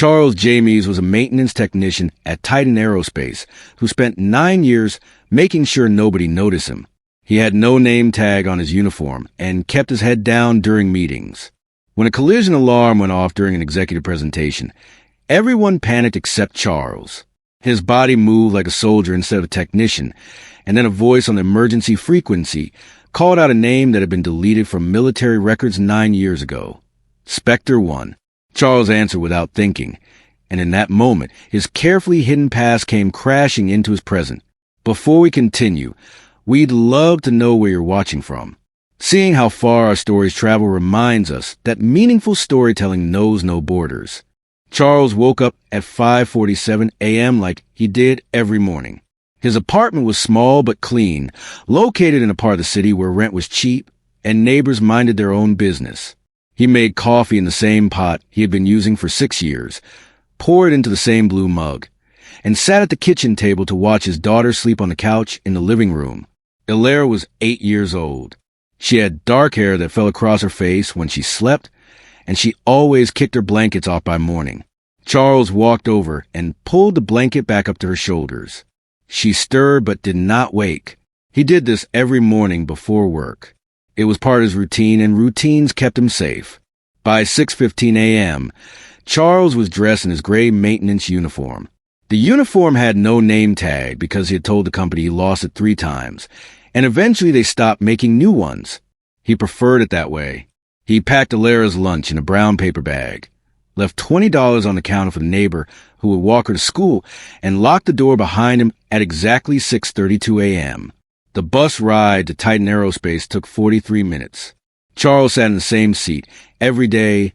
Charles James was a maintenance technician at Titan Aerospace who spent 9 years making sure nobody noticed him. He had no name tag on his uniform and kept his head down during meetings. When a collision alarm went off during an executive presentation, everyone panicked except Charles. His body moved like a soldier instead of a technician, and then a voice on the emergency frequency called out a name that had been deleted from military records 9 years ago. Spectre 1. Charles answered without thinking, and in that moment, his carefully hidden past came crashing into his present. Before we continue, we'd love to know where you're watching from. Seeing how far our stories travel reminds us that meaningful storytelling knows no borders. Charles woke up at 5:47 a.m. like he did every morning. His apartment was small but clean, located in a part of the city where rent was cheap and neighbors minded their own business. He made coffee in the same pot he had been using for 6 years, poured it into the same blue mug, and sat at the kitchen table to watch his daughter sleep on the couch in the living room. Hilaire was 8 years old. She had dark hair that fell across her face when she slept, and she always kicked her blankets off by morning. Charles walked over and pulled the blanket back up to her shoulders. She stirred but did not wake. He did this every morning before work. It was part of his routine, and routines kept him safe. By 6:15 a.m., Charles was dressed in his gray maintenance uniform. The uniform had no name tag because he had told the company he lost it 3 times, and eventually they stopped making new ones. He preferred it that way. He packed Hilaire's lunch in a brown paper bag, left $20 on the counter for the neighbor who would walk her to school, and locked the door behind him at exactly 6:32 a.m. The bus ride to Titan Aerospace took 43 minutes. Charles sat in the same seat every day,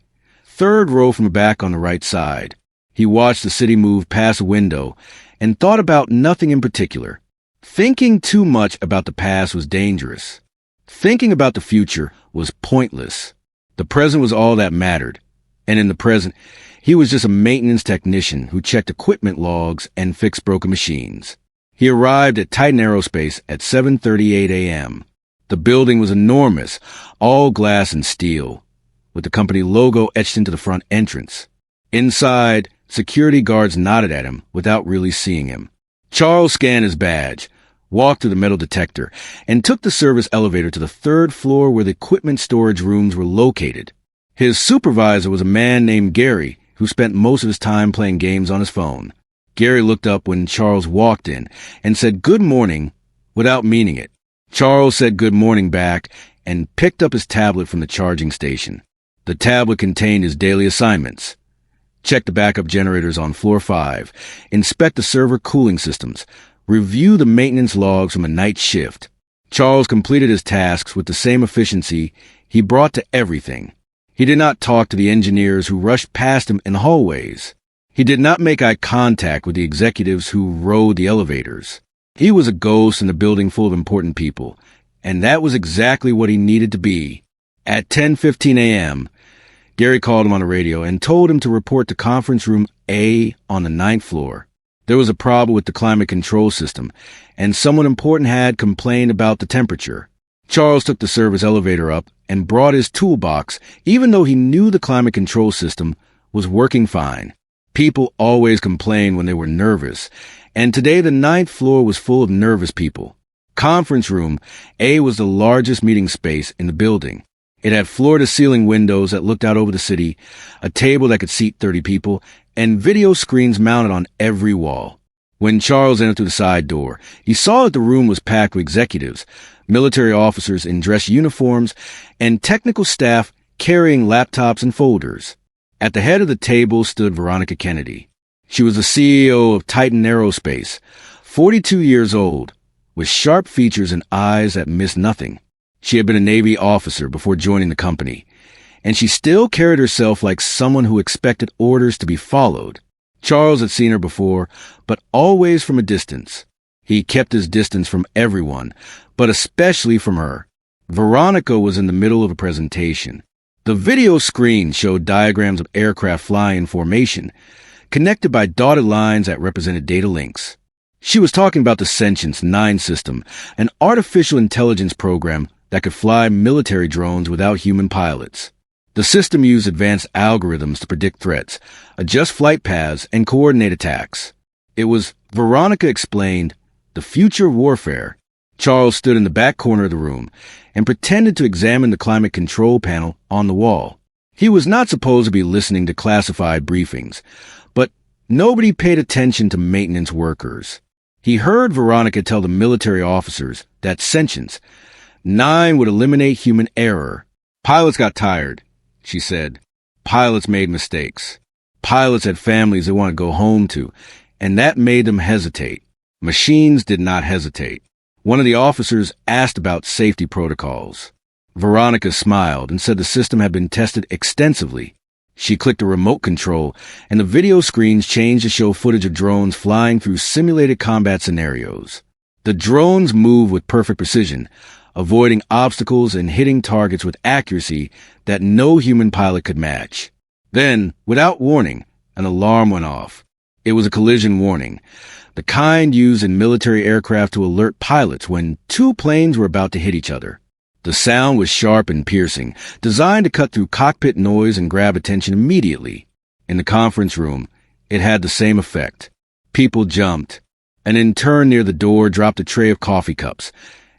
3rd row from the back on the right side. He watched the city move past a window and thought about nothing in particular. Thinking too much about the past was dangerous. Thinking about the future was pointless. The present was all that mattered. And in the present, he was just a maintenance technician who checked equipment logs and fixed broken machines. He arrived at Titan Aerospace at 7:38 a.m. The building was enormous, all glass and steel, with the company logo etched into the front entrance. Inside, security guards nodded at him without really seeing him. Charles scanned his badge, walked through the metal detector, and took the service elevator to the 3rd floor where the equipment storage rooms were located. His supervisor was a man named Gary, who spent most of his time playing games on his phone. Gary looked up when Charles walked in and said good morning without meaning it. Charles said good morning back and picked up his tablet from the charging station. The tablet contained his daily assignments. Check the backup generators on floor 5, inspect the server cooling systems, review the maintenance logs from a night shift. Charles completed his tasks with the same efficiency he brought to everything. He did not talk to the engineers who rushed past him in the hallways. He did not make eye contact with the executives who rode the elevators. He was a ghost in a building full of important people, and that was exactly what he needed to be. At 10:15 a.m., Gary called him on the radio and told him to report to conference room A on the 9th floor. There was a problem with the climate control system, and someone important had complained about the temperature. Charles took the service elevator up and brought his toolbox, even though he knew the climate control system was working fine. People always complained when they were nervous, and today the 9th floor was full of nervous people. Conference room A was the largest meeting space in the building. It had floor-to-ceiling windows that looked out over the city, a table that could seat 30 people, and video screens mounted on every wall. When Charles entered through the side door, he saw that the room was packed with executives, military officers in dress uniforms, and technical staff carrying laptops and folders. At the head of the table stood Veronica Kennedy. She was the CEO of Titan Aerospace, 42 years old, with sharp features and eyes that missed nothing. She had been a Navy officer before joining the company, and she still carried herself like someone who expected orders to be followed. Charles had seen her before, but always from a distance. He kept his distance from everyone, but especially from her. Veronica was in the middle of a presentation. The video screen showed diagrams of aircraft flying in formation, connected by dotted lines that represented data links. She was talking about the Sentience 9 system, an artificial intelligence program that could fly military drones without human pilots. The system used advanced algorithms to predict threats, adjust flight paths, and coordinate attacks. It was, Veronica explained, the future of warfare. Charles stood in the back corner of the room and pretended to examine the climate control panel on the wall. He was not supposed to be listening to classified briefings, but nobody paid attention to maintenance workers. He heard Veronica tell the military officers that sentience 9 would eliminate human error. Pilots got tired, she said. Pilots made mistakes. Pilots had families they wanted to go home to, and that made them hesitate. Machines did not hesitate. One of the officers asked about safety protocols. Veronica smiled and said the system had been tested extensively. She clicked a remote control, and the video screens changed to show footage of drones flying through simulated combat scenarios. The drones moved with perfect precision, avoiding obstacles and hitting targets with accuracy that no human pilot could match. Then, without warning, an alarm went off. It was a collision warning, the kind used in military aircraft to alert pilots when 2 planes were about to hit each other. The sound was sharp and piercing, designed to cut through cockpit noise and grab attention immediately. In the conference room, it had the same effect. People jumped. An intern near the door dropped a tray of coffee cups,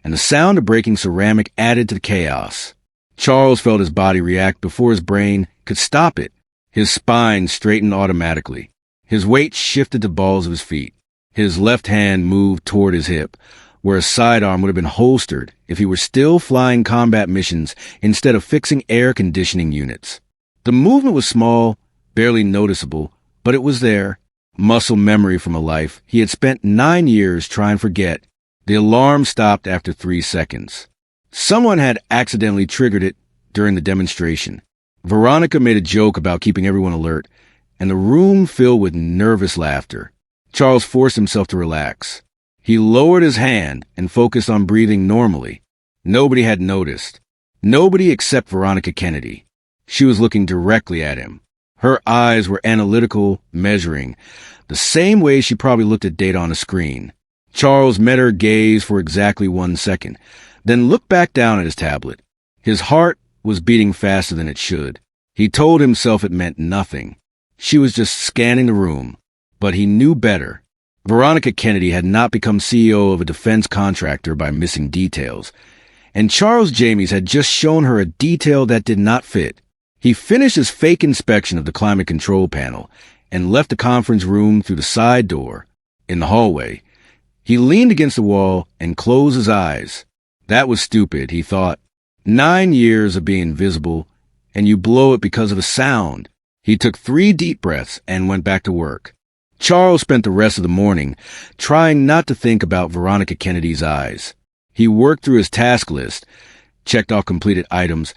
and the sound of breaking ceramic added to the chaos. Charles felt his body react before his brain could stop it. His spine straightened automatically. His weight shifted the balls of his feet. His left hand moved toward his hip, where a sidearm would have been holstered if he were still flying combat missions instead of fixing air conditioning units. The movement was small, barely noticeable, but it was there. Muscle memory from a life he had spent 9 years trying to forget. The alarm stopped after 3 seconds. Someone had accidentally triggered it during the demonstration. Veronica made a joke about keeping everyone alert, and the room filled with nervous laughter. Charles forced himself to relax. He lowered his hand and focused on breathing normally. Nobody had noticed. Nobody except Veronica Kennedy. She was looking directly at him. Her eyes were analytical, measuring, the same way she probably looked at data on a screen. Charles met her gaze for exactly 1 second, then looked back down at his tablet. His heart was beating faster than it should. He told himself it meant nothing. She was just scanning the room. But he knew better. Veronica Kennedy had not become CEO of a defense contractor by missing details, and Charles James had just shown her a detail that did not fit. He finished his fake inspection of the climate control panel and left the conference room through the side door. In the hallway, he leaned against the wall and closed his eyes. That was stupid, he thought. 9 years of being invisible, and you blow it because of a sound. He took 3 deep breaths and went back to work. Charles spent the rest of the morning trying not to think about Veronica Kennedy's eyes. He worked through his task list, checked off completed items,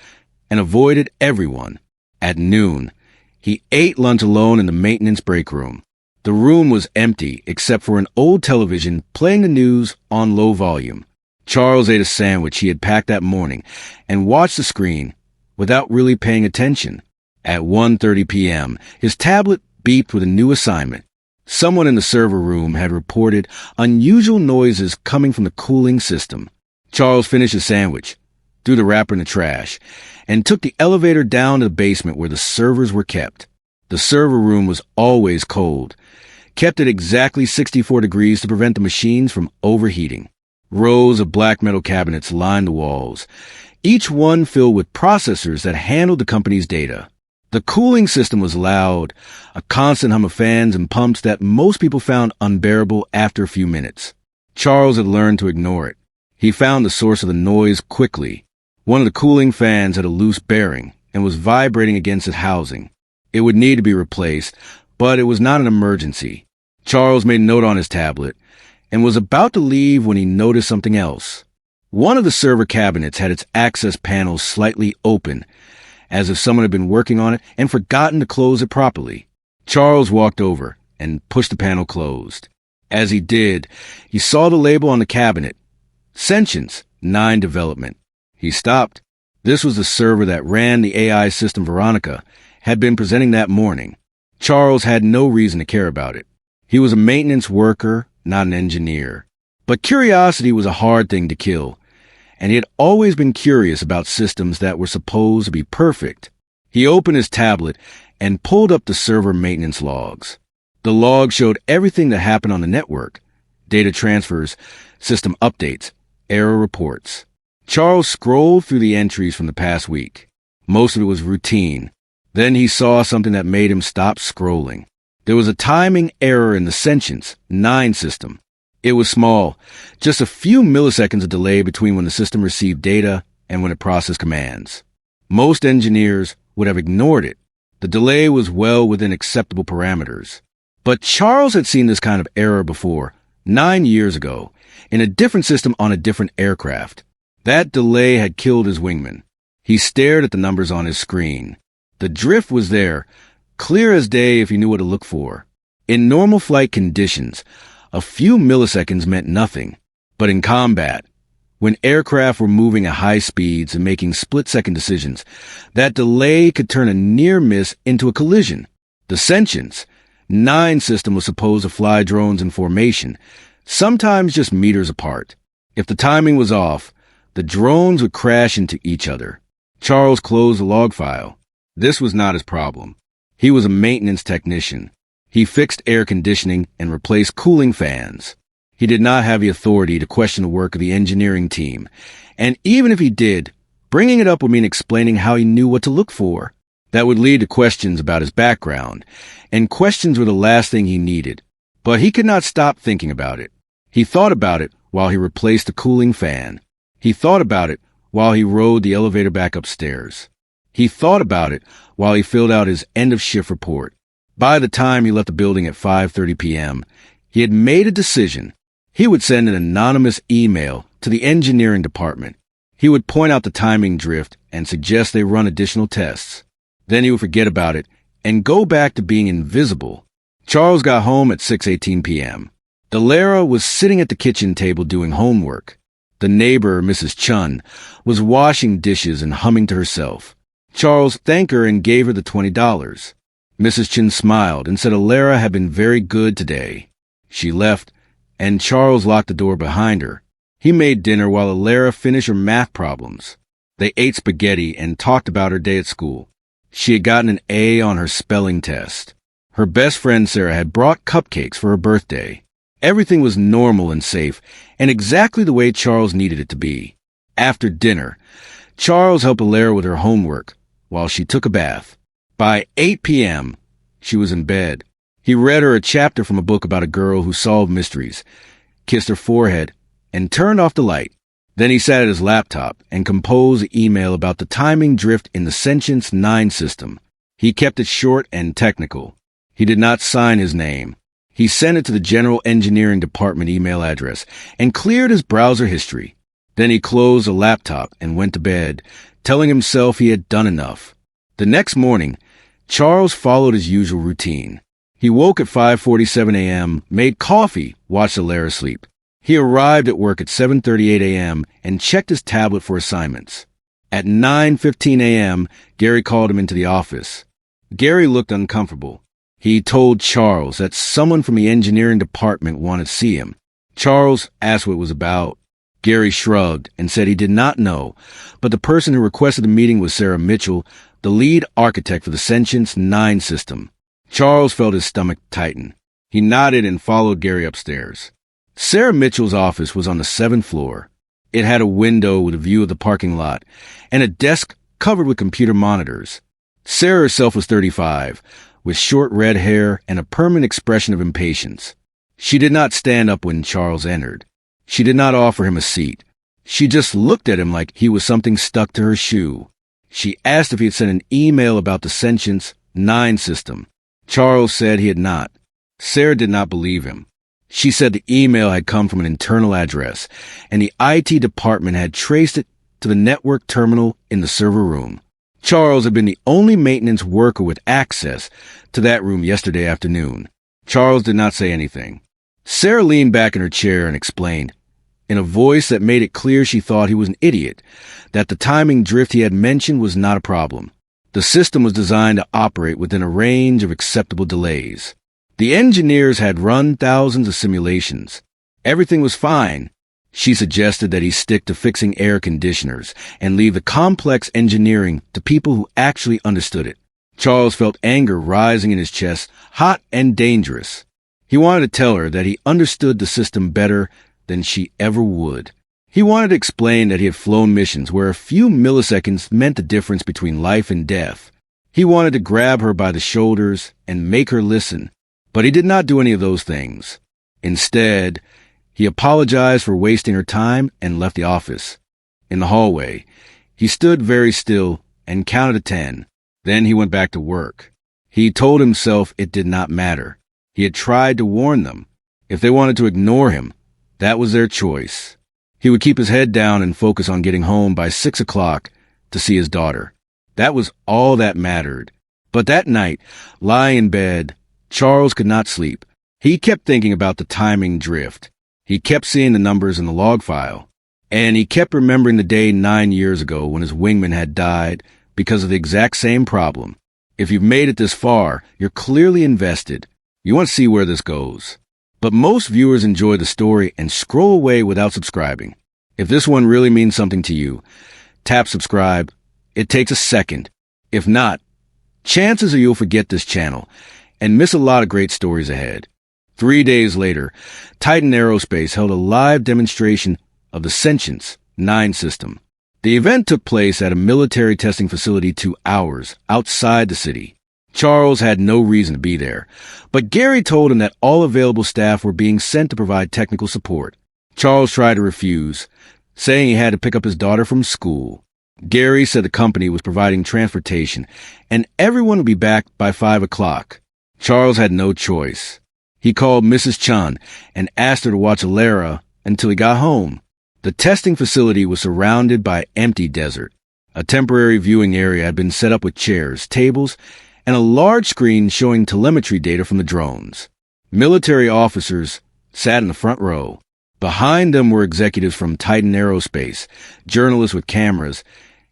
and avoided everyone. At noon, he ate lunch alone in the maintenance break room. The room was empty except for an old television playing the news on low volume. Charles ate a sandwich he had packed that morning and watched the screen without really paying attention. At 1:30 p.m., his tablet beeped with a new assignment. Someone in the server room had reported unusual noises coming from the cooling system. Charles finished his sandwich, threw the wrapper in the trash, and took the elevator down to the basement where the servers were kept. The server room was always cold, kept at exactly 64 degrees to prevent the machines from overheating. Rows of black metal cabinets lined the walls, each one filled with processors that handled the company's data. The cooling system was loud, a constant hum of fans and pumps that most people found unbearable after a few minutes. Charles had learned to ignore it. He found the source of the noise quickly. One of the cooling fans had a loose bearing and was vibrating against its housing. It would need to be replaced, but it was not an emergency. Charles made a note on his tablet and was about to leave when he noticed something else. One of the server cabinets had its access panel slightly open, as if someone had been working on it and forgotten to close it properly. Charles walked over and pushed the panel closed. As he did, he saw the label on the cabinet, Sentience 9 Development. He stopped. This was the server that ran the AI system Veronica had been presenting that morning. Charles had no reason to care about it. He was a maintenance worker, not an engineer. But curiosity was a hard thing to kill, and he had always been curious about systems that were supposed to be perfect. He opened his tablet and pulled up the server maintenance logs. The log showed everything that happened on the network: data transfers, system updates, error reports. Charles scrolled through the entries from the past week. Most of it was routine. Then he saw something that made him stop scrolling. There was a timing error in the Sentience 9 system. It was small, just a few milliseconds of delay between when the system received data and when it processed commands. Most engineers would have ignored it. The delay was well within acceptable parameters. But Charles had seen this kind of error before, 9 years ago, in a different system on a different aircraft. That delay had killed his wingman. He stared at the numbers on his screen. The drift was there, clear as day if he knew what to look for. In normal flight conditions, a few milliseconds meant nothing. But in combat, when aircraft were moving at high speeds and making split-second decisions, that delay could turn a near miss into a collision. The Sentience 9 system was supposed to fly drones in formation, sometimes just meters apart. If the timing was off, the drones would crash into each other. Charles closed the log file. This was not his problem. He was a maintenance technician. He fixed air conditioning and replaced cooling fans. He did not have the authority to question the work of the engineering team. And even if he did, bringing it up would mean explaining how he knew what to look for. That would lead to questions about his background, and questions were the last thing he needed. But he could not stop thinking about it. He thought about it while he replaced the cooling fan. He thought about it while he rode the elevator back upstairs. He thought about it while he filled out his end-of-shift report. By the time he left the building at 5:30 p.m., he had made a decision. He would send an anonymous email to the engineering department. He would point out the timing drift and suggest they run additional tests. Then he would forget about it and go back to being invisible. Charles got home at 6:18 p.m. Delara was sitting at the kitchen table doing homework. The neighbor, Mrs. Chun, was washing dishes and humming to herself. Charles thanked her and gave her the $20. Mrs. Chun smiled and said Delara had been very good today. She left, and Charles locked the door behind her. He made dinner while Delara finished her math problems. They ate spaghetti and talked about her day at school. She had gotten an A on her spelling test. Her best friend Sarah had brought cupcakes for her birthday. Everything was normal and safe, and exactly the way Charles needed it to be. After dinner, Charles helped Delara with her homework while she took a bath. By 8 p.m., she was in bed. He read her a chapter from a book about a girl who solved mysteries, kissed her forehead, and turned off the light. Then he sat at his laptop and composed an email about the timing drift in the Sentience 9 system. He kept it short and technical. He did not sign his name. He sent it to the General Engineering Department email address and cleared his browser history. Then he closed the laptop and went to bed, telling himself he had done enough. The next morning, Charles followed his usual routine. He woke at 5:47 a.m., made coffee, watched Delara sleep. He arrived at work at 7:38 a.m. and checked his tablet for assignments. At 9:15 a.m., Gary called him into the office. Gary looked uncomfortable. He told Charles that someone from the engineering department wanted to see him. Charles asked what it was about. Gary shrugged and said he did not know, but the person who requested the meeting was Sarah Mitchell, the lead architect for the Sentience 9 system. Charles felt his stomach tighten. He nodded and followed Gary upstairs. Sarah Mitchell's office was on the 7th floor. It had a window with a view of the parking lot and a desk covered with computer monitors. Sarah herself was 35, with short red hair and a permanent expression of impatience. She did not stand up when Charles entered. She did not offer him a seat. She just looked at him like he was something stuck to her shoe. She asked if he had sent an email about the Sentience 9 system. Charles said he had not. Sarah did not believe him. She said the email had come from an internal address, and the IT department had traced it to the network terminal in the server room. Charles had been the only maintenance worker with access to that room yesterday afternoon. Charles did not say anything. Sarah leaned back in her chair and explained, in a voice that made it clear she thought he was an idiot, that the timing drift he had mentioned was not a problem. The system was designed to operate within a range of acceptable delays. The engineers had run thousands of simulations. Everything was fine. She suggested that he stick to fixing air conditioners and leave the complex engineering to people who actually understood it. Charles felt anger rising in his chest, hot and dangerous. He wanted to tell her that he understood the system better than she ever would. He wanted to explain that he had flown missions where a few milliseconds meant the difference between life and death. He wanted to grab her by the shoulders and make her listen, but he did not do any of those things. Instead, he apologized for wasting her time and left the office. In the hallway, he stood very still and counted to 10. Then he went back to work. He told himself it did not matter. He had tried to warn them. If they wanted to ignore him, that was their choice. He would keep his head down and focus on getting home by 6 o'clock to see his daughter. That was all that mattered. But that night, lying in bed, Charles could not sleep. He kept thinking about the timing drift. He kept seeing the numbers in the log file. And he kept remembering the day 9 years ago when his wingman had died because of the exact same problem. If you've made it this far, you're clearly invested. You want to see where this goes. But most viewers enjoy the story and scroll away without subscribing. If this one really means something to you, tap subscribe. It takes a second. If not, chances are you'll forget this channel and miss a lot of great stories ahead. 3 days later, Titan Aerospace held a live demonstration of the Sentience 9 system. The event took place at a military testing facility 2 hours outside the city. Charles had no reason to be there, but Gary told him that all available staff were being sent to provide technical support. Charles tried to refuse, saying he had to pick up his daughter from school. Gary said the company was providing transportation, and everyone would be back by 5 o'clock. Charles had no choice. He called Mrs. Chun and asked her to watch Alara until he got home. The testing facility was surrounded by empty desert. A temporary viewing area had been set up with chairs, tables, and a large screen showing telemetry data from the drones. Military officers sat in the front row. Behind them were executives from Titan Aerospace, journalists with cameras,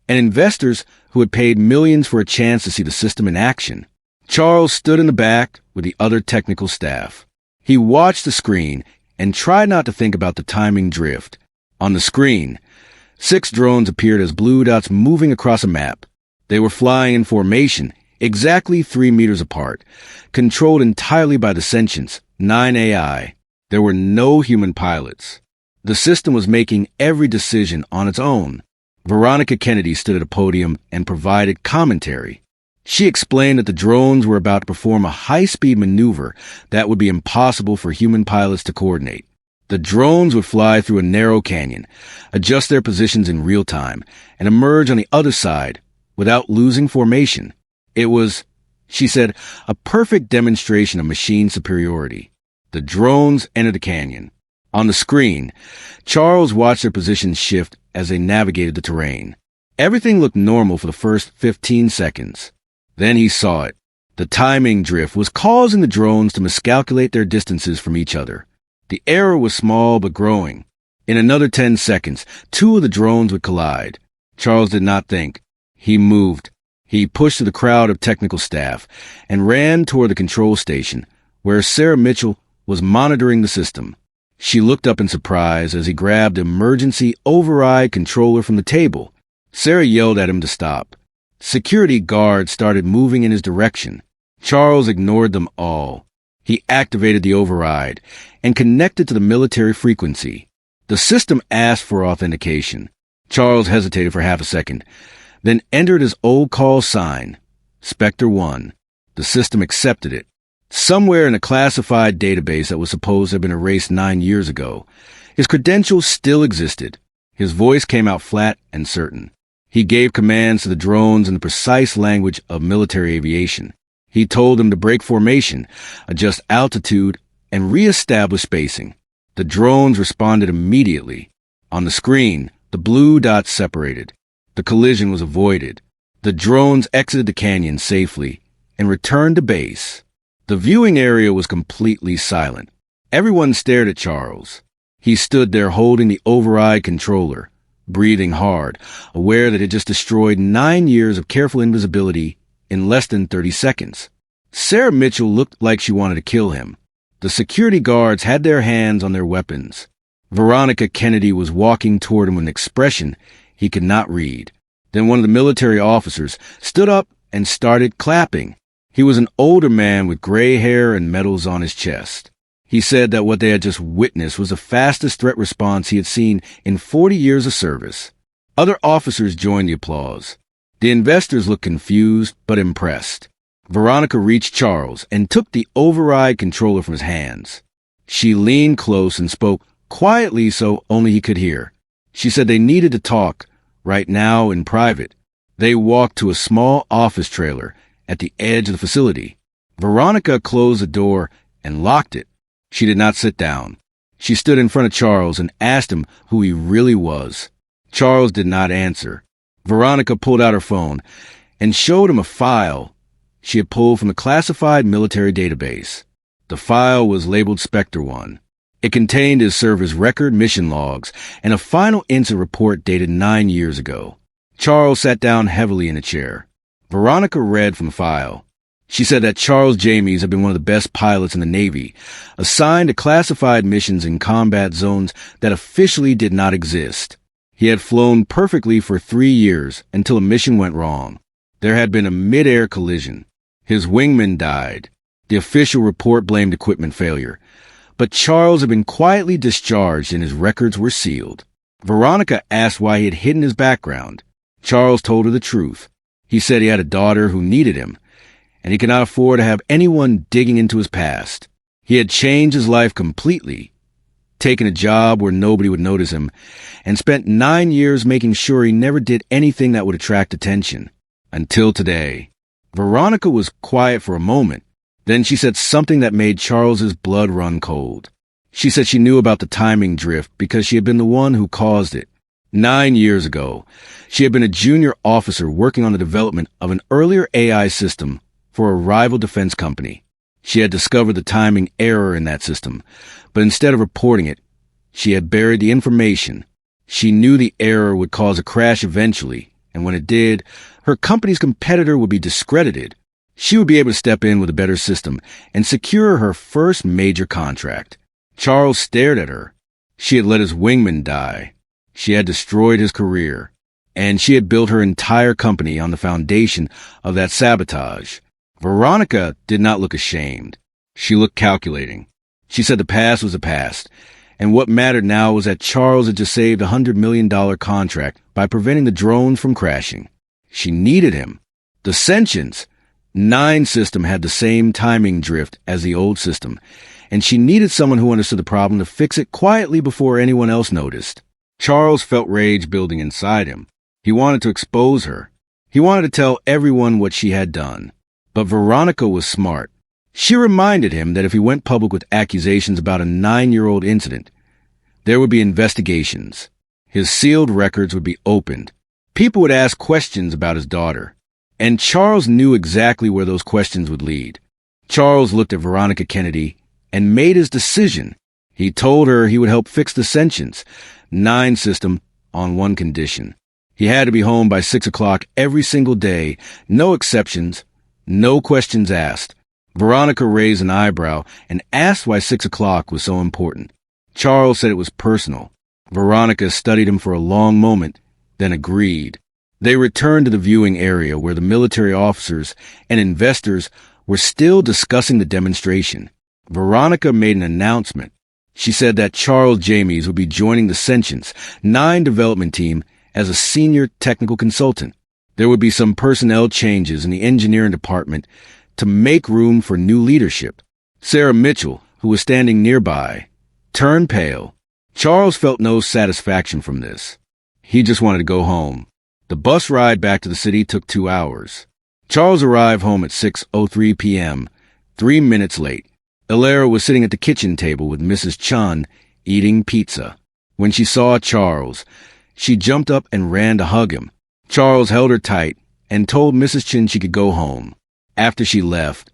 and investors who had paid millions for a chance to see the system in action. Charles stood in the back with the other technical staff. He watched the screen and tried not to think about the timing drift. On the screen, 6 drones appeared as blue dots moving across a map. They were flying in formation, exactly 3 meters apart, controlled entirely by the Sentience 9 AI. There were no human pilots. The system was making every decision on its own. Veronica Kennedy stood at a podium and provided commentary. She explained that the drones were about to perform a high-speed maneuver that would be impossible for human pilots to coordinate. The drones would fly through a narrow canyon, adjust their positions in real time, and emerge on the other side without losing formation. It was, she said, a perfect demonstration of machine superiority. The drones entered the canyon. On the screen, Charles watched their positions shift as they navigated the terrain. Everything looked normal for the first 15 seconds. Then he saw it. The timing drift was causing the drones to miscalculate their distances from each other. The error was small but growing. In another 10 seconds, 2 of the drones would collide. Charles did not think. He moved. He pushed through the crowd of technical staff and ran toward the control station, where Sarah Mitchell was monitoring the system. She looked up in surprise as he grabbed the emergency override controller from the table. Sarah yelled at him to stop. Security guards started moving in his direction. Charles ignored them all. He activated the override and connected to the military frequency. The system asked for authentication. Charles hesitated for half a second, then entered his old call sign, Spectre 1. The system accepted it. Somewhere in a classified database that was supposed to have been erased 9 years ago, his credentials still existed. His voice came out flat and certain. He gave commands to the drones in the precise language of military aviation. He told them to break formation, adjust altitude, and re-establish spacing. The drones responded immediately. On the screen, the blue dots separated. The collision was avoided. The drones exited the canyon safely and returned to base. The viewing area was completely silent. Everyone stared at Charles. He stood there holding the override controller, breathing hard, aware that it just destroyed 9 years of careful invisibility in less than 30 seconds. Sarah Mitchell looked like she wanted to kill him. The security guards had their hands on their weapons. Veronica Kennedy was walking toward him with an expression he could not read. Then one of the military officers stood up and started clapping. He was an older man with gray hair and medals on his chest. He said that what they had just witnessed was the fastest threat response he had seen in 40 years of service. Other officers joined the applause. The investors looked confused but impressed. Veronica reached Charles and took the override controller from his hands. She leaned close and spoke quietly so only he could hear. She said they needed to talk right now in private. They walked to a small office trailer at the edge of the facility. Veronica closed the door and locked it. She did not sit down. She stood in front of Charles and asked him who he really was. Charles did not answer. Veronica pulled out her phone and showed him a file she had pulled from the classified military database. The file was labeled Spectre 1. It contained his service record, mission logs, and a final incident report dated 9 years ago. Charles sat down heavily in a chair. Veronica read from the file. She said that Charles James had been one of the best pilots in the Navy, assigned to classified missions in combat zones that officially did not exist. He had flown perfectly for 3 years until a mission went wrong. There had been a mid-air collision. His wingman died. The official report blamed equipment failure. But Charles had been quietly discharged and his records were sealed. Veronica asked why he had hidden his background. Charles told her the truth. He said he had a daughter who needed him, and he could not afford to have anyone digging into his past. He had changed his life completely, taken a job where nobody would notice him, and spent 9 years making sure he never did anything that would attract attention. Until today. Veronica was quiet for a moment. Then she said something that made Charles's blood run cold. She said she knew about the timing drift because she had been the one who caused it. 9 years ago, she had been a junior officer working on the development of an earlier AI system for a rival defense company. She had discovered the timing error in that system, but instead of reporting it, she had buried the information. She knew the error would cause a crash eventually, and when it did, her company's competitor would be discredited. She would be able to step in with a better system and secure her first major contract. Charles stared at her. She had let his wingman die. She had destroyed his career, and she had built her entire company on the foundation of that sabotage. Veronica did not look ashamed. She looked calculating. She said the past was the past, and what mattered now was that Charles had just saved a $100 million contract by preventing the drones from crashing. She needed him. The sentience 9 system had the same timing drift as the old system, and she needed someone who understood the problem to fix it quietly before anyone else noticed. Charles felt rage building inside him. He wanted to expose her. He wanted to tell everyone what she had done. But Veronica was smart. She reminded him that if he went public with accusations about a 9-year-old incident, there would be investigations. His sealed records would be opened. People would ask questions about his daughter. And Charles knew exactly where those questions would lead. Charles looked at Veronica Kennedy and made his decision. He told her he would help fix the sentience 9 system on one condition. He had to be home by 6 o'clock every single day, no exceptions, no questions asked. Veronica raised an eyebrow and asked why 6 o'clock was so important. Charles said it was personal. Veronica studied him for a long moment, then agreed. They returned to the viewing area where the military officers and investors were still discussing the demonstration. Veronica made an announcement. She said that Charles James would be joining the Sentience 9 development team as a senior technical consultant. There would be some personnel changes in the engineering department to make room for new leadership. Sarah Mitchell, who was standing nearby, turned pale. Charles felt no satisfaction from this. He just wanted to go home. The bus ride back to the city took 2 hours. Charles arrived home at 6:03 p.m., 3 minutes late. Elara was sitting at the kitchen table with Mrs. Chun eating pizza. When she saw Charles, she jumped up and ran to hug him. Charles held her tight and told Mrs. Chun she could go home. After she left,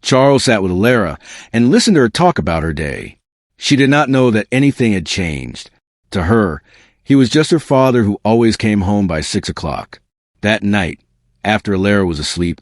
Charles sat with Elara and listened to her talk about her day. She did not know that anything had changed. To her, he was just her father who always came home by 6 o'clock. That night, after Elara was asleep,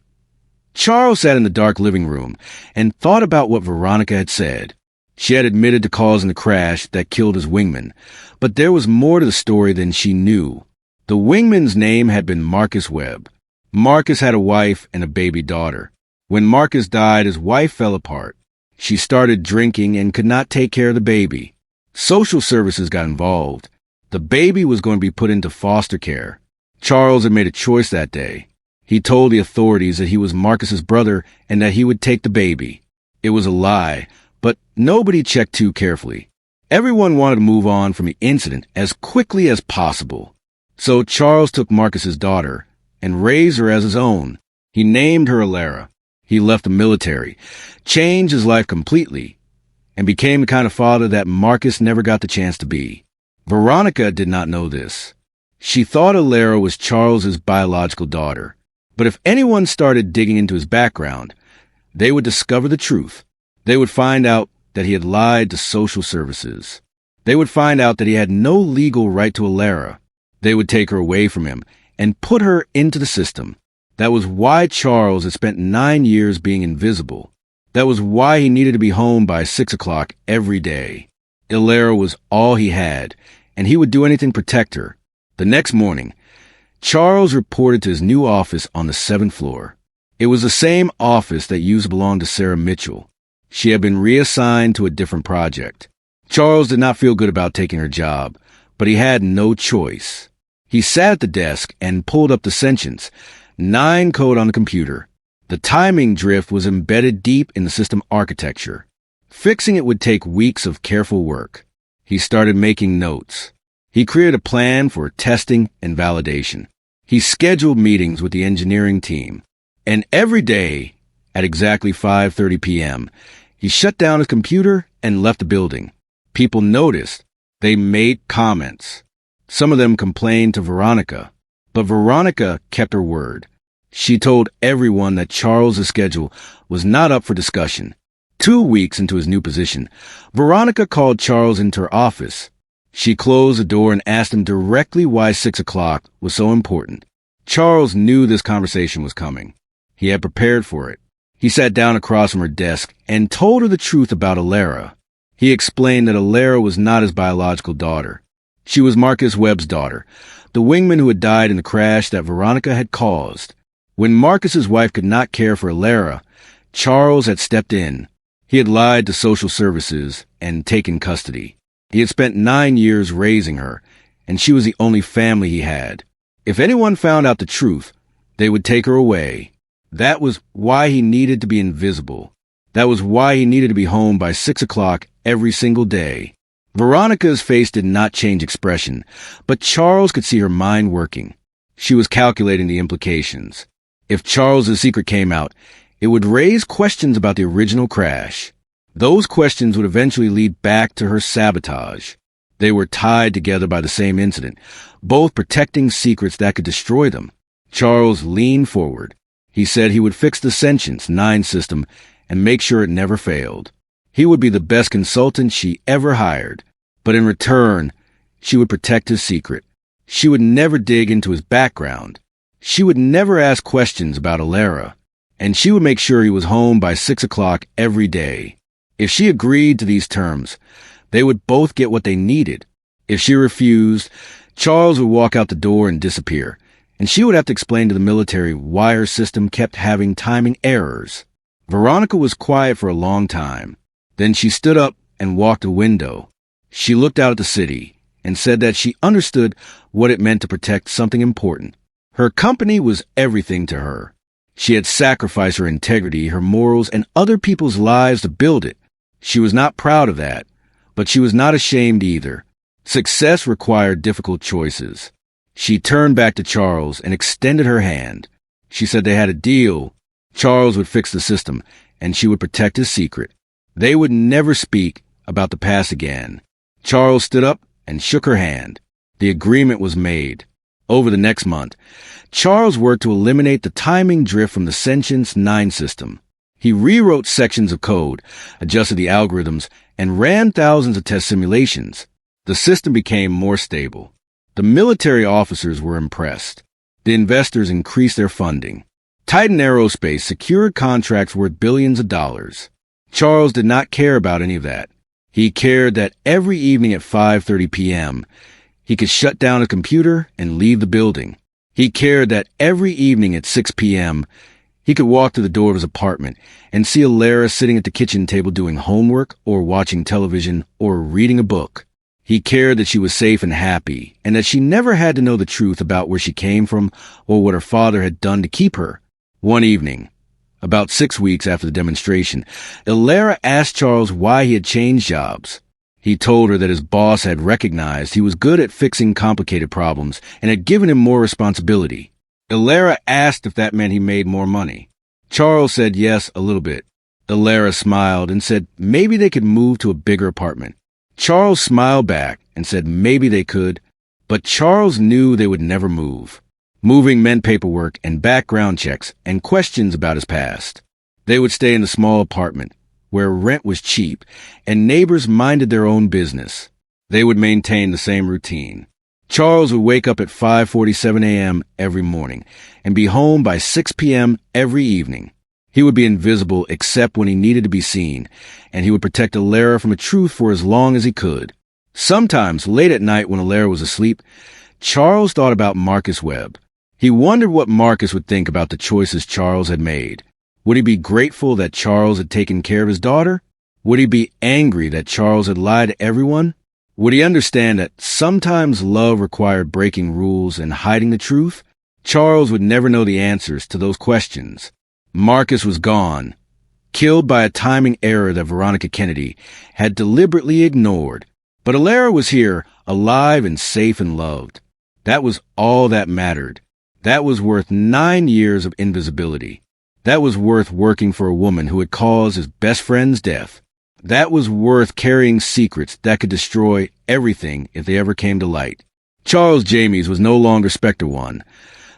Charles sat in the dark living room and thought about what Veronica had said. She had admitted to causing the crash that killed his wingman, but there was more to the story than she knew. The wingman's name had been Marcus Webb. Marcus had a wife and a baby daughter. When Marcus died, his wife fell apart. She started drinking and could not take care of the baby. Social services got involved. The baby was going to be put into foster care. Charles had made a choice that day. He told the authorities that he was Marcus's brother and that he would take the baby. It was a lie, but nobody checked too carefully. Everyone wanted to move on from the incident as quickly as possible. So Charles took Marcus's daughter and raised her as his own. He named her Alara. He left the military, changed his life completely, and became the kind of father that Marcus never got the chance to be. Veronica did not know this. She thought Alara was Charles's biological daughter. But if anyone started digging into his background, they would discover the truth. They would find out that he had lied to social services. They would find out that he had no legal right to Alara. They would take her away from him and put her into the system. That was why Charles had spent 9 years being invisible. That was why he needed to be home by 6 o'clock every day. Alara was all he had, and he would do anything to protect her. The next morning, Charles reported to his new office on the 7th floor. It was the same office that used to belong to Sarah Mitchell. She had been reassigned to a different project. Charles did not feel good about taking her job, but he had no choice. He sat at the desk and pulled up the sentience 9 code on the computer. The timing drift was embedded deep in the system architecture. Fixing it would take weeks of careful work. He started making notes. He created a plan for testing and validation. He scheduled meetings with the engineering team. And every day, at exactly 5:30 p.m., he shut down his computer and left the building. People noticed. They made comments. Some of them complained to Veronica. But Veronica kept her word. She told everyone that Charles's schedule was not up for discussion. 2 weeks into his new position, Veronica called Charles into her office. She closed the door and asked him directly why 6 o'clock was so important. Charles knew this conversation was coming. He had prepared for it. He sat down across from her desk and told her the truth about Alara. He explained that Alara was not his biological daughter. She was Marcus Webb's daughter, the wingman who had died in the crash that Veronica had caused. When Marcus's wife could not care for Alara, Charles had stepped in. He had lied to social services and taken custody. He had spent 9 years raising her, and she was the only family he had. If anyone found out the truth, they would take her away. That was why he needed to be invisible. That was why he needed to be home by 6 o'clock every single day. Veronica's face did not change expression, but Charles could see her mind working. She was calculating the implications. If Charles's secret came out, it would raise questions about the original crash. Those questions would eventually lead back to her sabotage. They were tied together by the same incident, both protecting secrets that could destroy them. Charles leaned forward. He said he would fix the Sentience 9 system and make sure it never failed. He would be the best consultant she ever hired. But in return, she would protect his secret. She would never dig into his background. She would never ask questions about Alara. And she would make sure he was home by 6 o'clock every day. If she agreed to these terms, they would both get what they needed. If she refused, Charles would walk out the door and disappear, and she would have to explain to the military why her system kept having timing errors. Veronica was quiet for a long time. Then she stood up and walked to a window. She looked out at the city and said that she understood what it meant to protect something important. Her company was everything to her. She had sacrificed her integrity, her morals, and other people's lives to build it. She was not proud of that, but she was not ashamed either. Success required difficult choices. She turned back to Charles and extended her hand. She said they had a deal. Charles would fix the system, and she would protect his secret. They would never speak about the past again. Charles stood up and shook her hand. The agreement was made. Over the next month, Charles worked to eliminate the timing drift from the Sentience 9 system. He rewrote sections of code, adjusted the algorithms, and ran thousands of test simulations. The system became more stable. The military officers were impressed. The investors increased their funding. Titan Aerospace secured contracts worth billions of dollars. Charles did not care about any of that. He cared that every evening at 5:30 p.m., he could shut down a computer and leave the building. He cared that every evening at 6 p.m., he could walk to the door of his apartment and see Alara sitting at the kitchen table doing homework or watching television or reading a book. He cared that she was safe and happy and that she never had to know the truth about where she came from or what her father had done to keep her. One evening, about 6 weeks after the demonstration, Alara asked Charles why he had changed jobs. He told her that his boss had recognized he was good at fixing complicated problems and had given him more responsibility. Alara asked if that meant he made more money. Charles said yes, a little bit. Alara smiled and said maybe they could move to a bigger apartment. Charles smiled back and said maybe they could, but Charles knew they would never move. Moving meant paperwork and background checks and questions about his past. They would stay in the small apartment, where rent was cheap and neighbors minded their own business. They would maintain the same routine. Charles would wake up at 5:47 a.m. every morning and be home by 6 p.m. every evening. He would be invisible except when he needed to be seen, and he would protect Alara from the truth for as long as he could. Sometimes, late at night when Alara was asleep, Charles thought about Marcus Webb. He wondered what Marcus would think about the choices Charles had made. Would he be grateful that Charles had taken care of his daughter? Would he be angry that Charles had lied to everyone? Would he understand that sometimes love required breaking rules and hiding the truth? Charles would never know the answers to those questions. Marcus was gone, killed by a timing error that Veronica Kennedy had deliberately ignored. But Alara was here, alive and safe and loved. That was all that mattered. That was worth 9 years of invisibility. That was worth working for a woman who had caused his best friend's death. That was worth carrying secrets that could destroy everything if they ever came to light. Charles James was no longer Spectre One,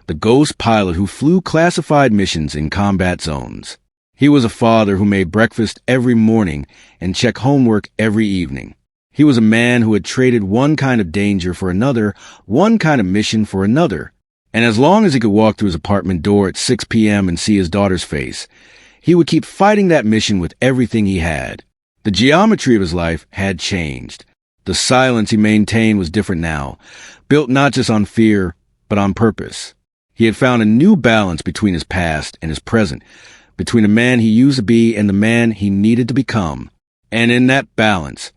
the ghost pilot who flew classified missions in combat zones. He was a father who made breakfast every morning and checked homework every evening. He was a man who had traded one kind of danger for another, one kind of mission for another. And as long as he could walk through his apartment door at 6 p.m. and see his daughter's face, he would keep fighting that mission with everything he had. The geometry of his life had changed. The silence he maintained was different now, built not just on fear, but on purpose. He had found a new balance between his past and his present, between the man he used to be and the man he needed to become. And in that balance,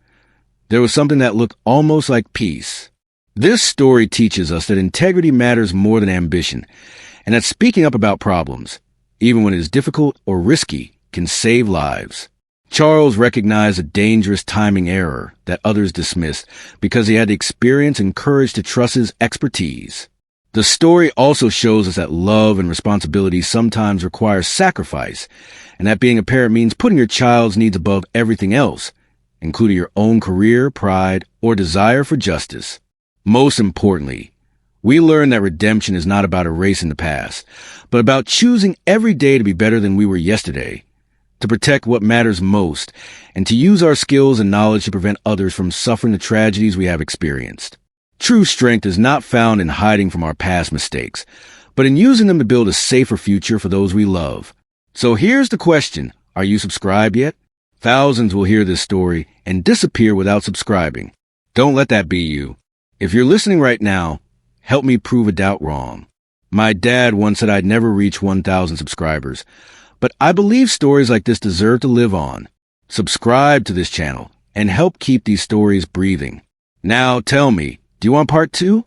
there was something that looked almost like peace. This story teaches us that integrity matters more than ambition, and that speaking up about problems, even when it is difficult or risky, can save lives. Charles recognized a dangerous timing error that others dismissed because he had the experience and courage to trust his expertise. The story also shows us that love and responsibility sometimes require sacrifice, and that being a parent means putting your child's needs above everything else, including your own career, pride, or desire for justice. Most importantly, we learn that redemption is not about erasing the past, but about choosing every day to be better than we were yesterday, to protect what matters most, and to use our skills and knowledge to prevent others from suffering the tragedies we have experienced. True strength is not found in hiding from our past mistakes, but in using them to build a safer future for those we love. So here's the question. Are you subscribed yet? Thousands will hear this story and disappear without subscribing. Don't let that be you. If you're listening right now, help me prove a doubt wrong. My dad once said I'd never reach 1,000 subscribers, but I believe stories like this deserve to live on. Subscribe to this channel and help keep these stories breathing. Now tell me, do you want part 2?